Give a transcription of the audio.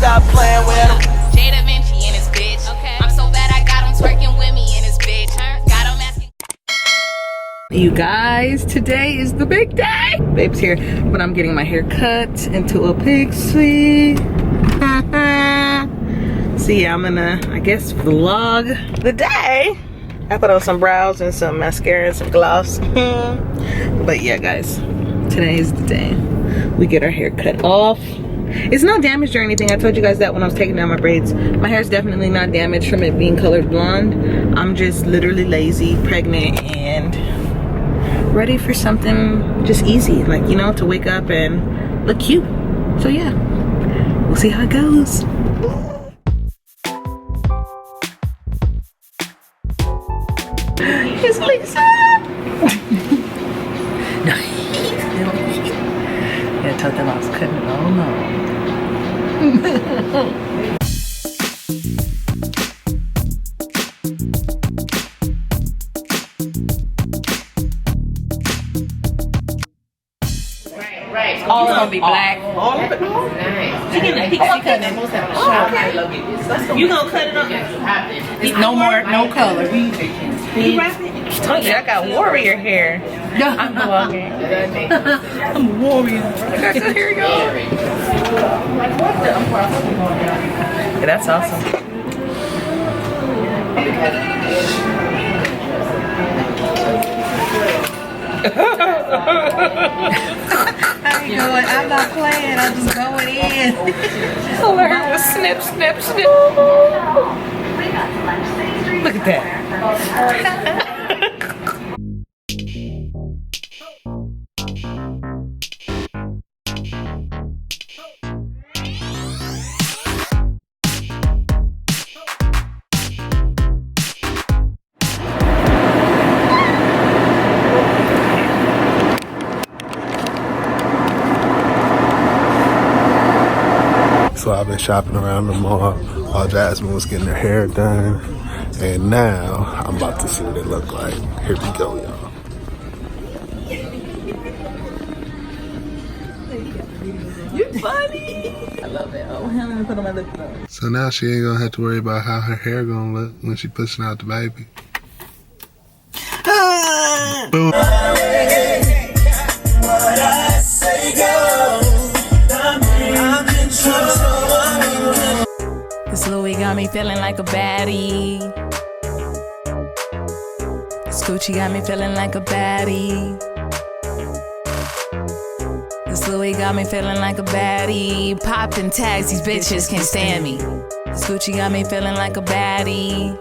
stop playing with him. J.Davinci in his bitch. Okay. I'm so bad I got him twerking with me in his bitch. Got him asking. You guys, today is the big day. Babe's here, but I'm getting my hair cut into a Pixie. So yeah, I'm gonna, I guess, vlog the day. I put on some brows and some mascara and some gloss. But yeah, guys, today is the day we get our hair cut off. It's not damaged or anything. I told you guys that when I was taking down my braids. My hair is definitely not damaged from it being colored blonde. I'm just literally lazy, pregnant, and ready for something just easy, like, you know, to wake up and look cute. So yeah, we'll see how it goes. It's Lisa. Yeah, I told them I was cutting it all Right. All it's gonna be black. All of it? Nice. She getting a Pixie cutting. Okay. You gonna cut it up? No more, no color. You rapping? I told you I got warrior hair. I'm vlogging. I'm a warrior. Okay, so here we go. Yeah, that's awesome. How you going? I'm not playing, I'm just going in. All I heard was snip, snip, snip. Look at that. So I've been shopping around the mall while Jasmine was getting her hair done. And now I'm about to see what it look like. Here we go, y'all. You funny. I love it. Oh, I'm gonna put on my lip gloss. So now she ain't gonna have to worry about how her hair gonna look when she pushing out the baby. Boom. This Louis got me feeling like a baddie. This Gucci got me feeling like a baddie. This Louis got me feeling like a baddie. Popping tags, these bitches can't stand me. This Gucci got me feeling like a baddie.